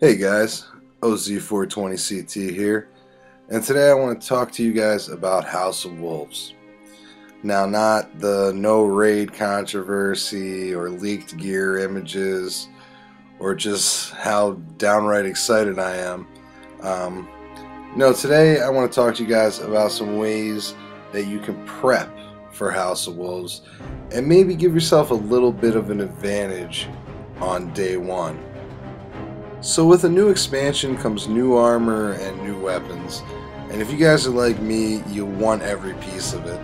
Hey guys, OZ420CT here, and today I want to talk to you guys about House of Wolves. Now, not the no raid controversy or leaked gear images or just how downright excited I am. Um, no, today I want to talk to you guys about some ways that you can prep for House of Wolves and maybe give yourself a little bit of an advantage on day one. So with a new expansion comes new armor and new weapons, and if you guys are like me, you want every piece of it.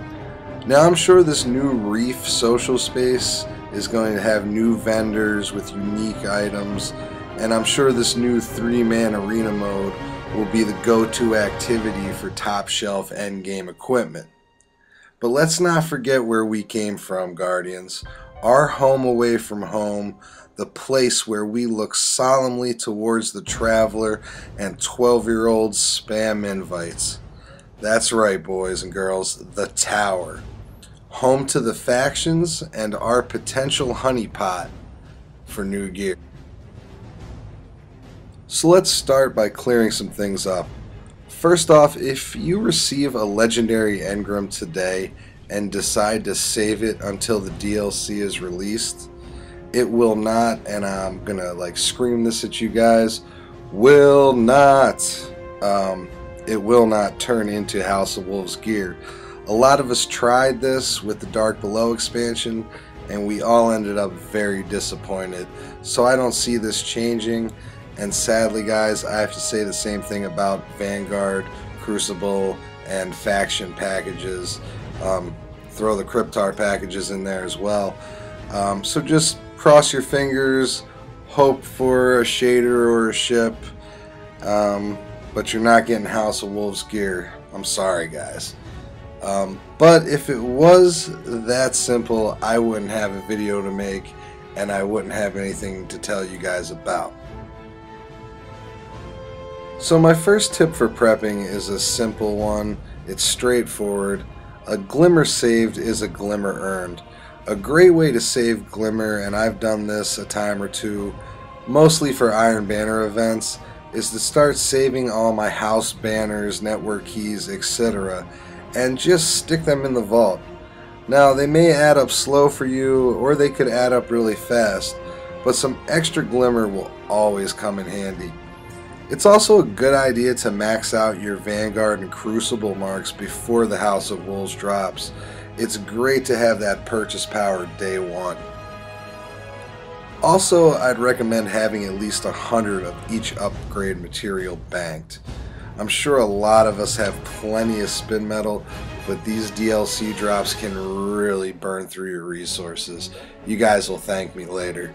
Now I'm sure this new Reef social space is going to have new vendors with unique items, and I'm sure this new 3-man arena mode will be the go-to activity for top shelf endgame equipment. But let's not forget where we came from, Guardians. Our home away from home, the place where we look solemnly towards the traveler and 12-year-olds spam invites. That's right, boys and girls, the Tower. Home to the factions and our potential honeypot for new gear. So let's start by clearing some things up. First off, if you receive a legendary engram today and decide to save it until the DLC is released, it will not, and I'm gonna scream this at you guys, will not, it will not turn into House of Wolves gear. A lot of us tried this with the Dark Below expansion and we all ended up very disappointed. So I don't see this changing, and sadly guys, I have to say the same thing about Vanguard, Crucible, and faction packages. Throw the Cryptar packages in there as well. So just cross your fingers, hope for a shader or a ship, but you're not getting House of Wolves gear. I'm sorry guys. But if it was that simple, I wouldn't have a video to make and I wouldn't have anything to tell you guys about. So my first tip for prepping is a simple one. It's straightforward. A glimmer saved is a glimmer earned. A great way to save glimmer, and I've done this a time or two, mostly for Iron Banner events, is to start saving all my house banners, network keys, etc., and just stick them in the vault. Now they may add up slow for you, or they could add up really fast, but some extra glimmer will always come in handy. It's also a good idea to max out your Vanguard and Crucible marks before the House of Wolves drops. It's great to have that purchase power day one. Also, I'd recommend having at least 100 of each upgrade material banked. I'm sure a lot of us have plenty of spin metal, but these DLC drops can really burn through your resources. You guys will thank me later.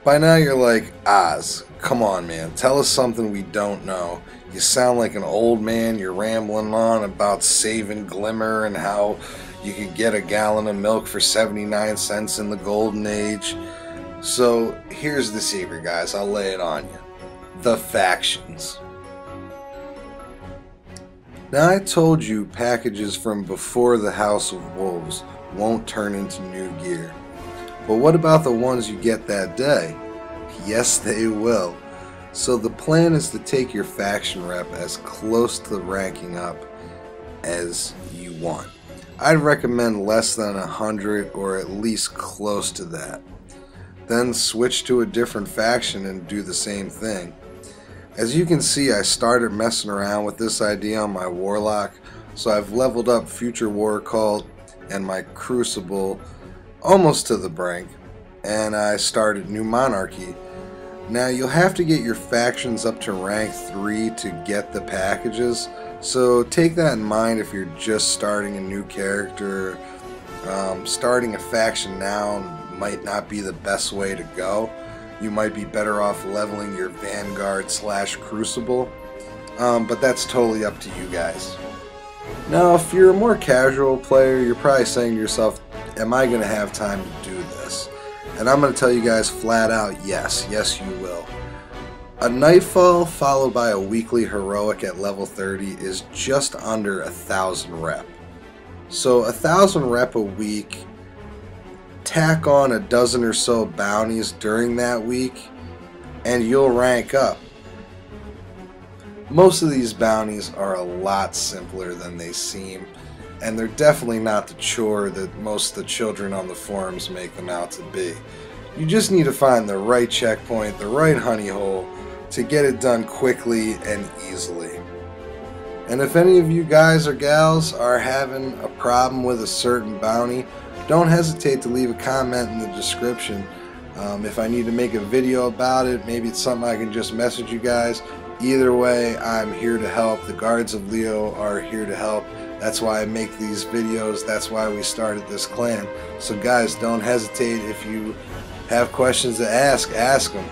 By now you're like, Oz, come on man, tell us something we don't know. You sound like an old man, you're rambling on about saving glimmer and how you could get a gallon of milk for 79 cents in the golden age. So here's the secret guys, I'll lay it on you. The factions. Now I told you packages from before the House of Wolves won't turn into new gear. But what about the ones you get that day? Yes, they will. So the plan is to take your faction rep as close to the ranking up as you want. I'd recommend less than 100 or at least close to that. Then switch to a different faction and do the same thing. As you can see, I started messing around with this idea on my Warlock, so I've leveled up Future War Cult and my Crucible almost to the brink, and I started New Monarchy. Now you'll have to get your factions up to rank 3 to get the packages, so take that in mind if you're just starting a new character. Starting a faction now might not be the best way to go. You might be better off leveling your Vanguard / Crucible, but that's totally up to you guys. Now if you're a more casual player, you're probably saying to yourself, am I going to have time to do this? And I'm going to tell you guys flat out, yes you will. A Nightfall followed by a weekly heroic at level 30 is just under 1,000 rep. So 1,000 rep a week, tack on a dozen or so bounties during that week, and you'll rank up. Most of these bounties are a lot simpler than they seem, and they're definitely not the chore that most of the children on the forums make them out to be. You just need to find the right checkpoint, the right honey hole, to get it done quickly and easily. And if any of you guys or gals are having a problem with a certain bounty, don't hesitate to leave a comment in the description. If I need to make a video about it, maybe it's something I can just message you guys. Either way, I'm here to help. The Guards of Leo are here to help. That's why I make these videos. That's why we started this clan. So guys, don't hesitate. If you have questions to ask them.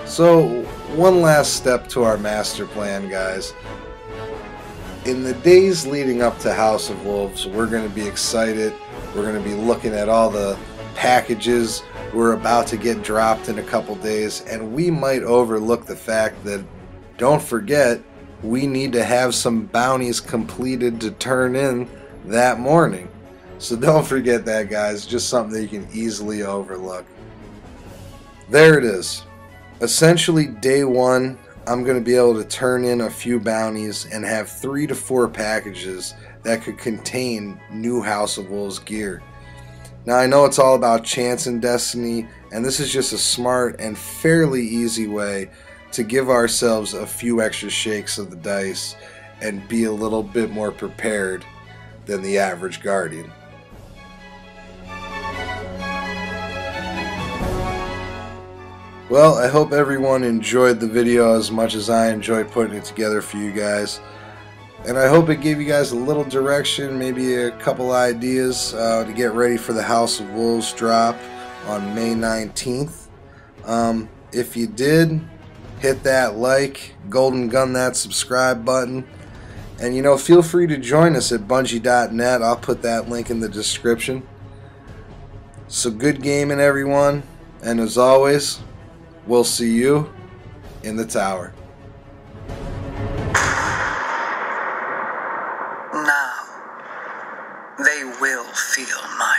So one last step to our master plan, guys. In the days leading up to House of Wolves, we're going to be excited. We're going to be looking at all the packages we're about to get dropped in a couple days, and we might overlook the fact that, don't forget, we need to have some bounties completed to turn in that morning. So don't forget that, guys. Just something that you can easily overlook. There it is. Essentially, day one, I'm going to be able to turn in a few bounties and have 3 to 4 packages that could contain new House of Wolves gear. Now, I know it's all about chance and destiny, and this is just a smart and fairly easy way to give ourselves a few extra shakes of the dice and be a little bit more prepared than the average Guardian. Well, I hope everyone enjoyed the video as much as I enjoyed putting it together for you guys. And I hope it gave you guys a little direction, maybe a couple ideas to get ready for the House of Wolves drop on May 19th. If you did, hit that like, golden gun that subscribe button. And you know, feel free to join us at Bungie.net. I'll put that link in the description. So good gaming, everyone. And as always, we'll see you in the tower. Now, they will feel my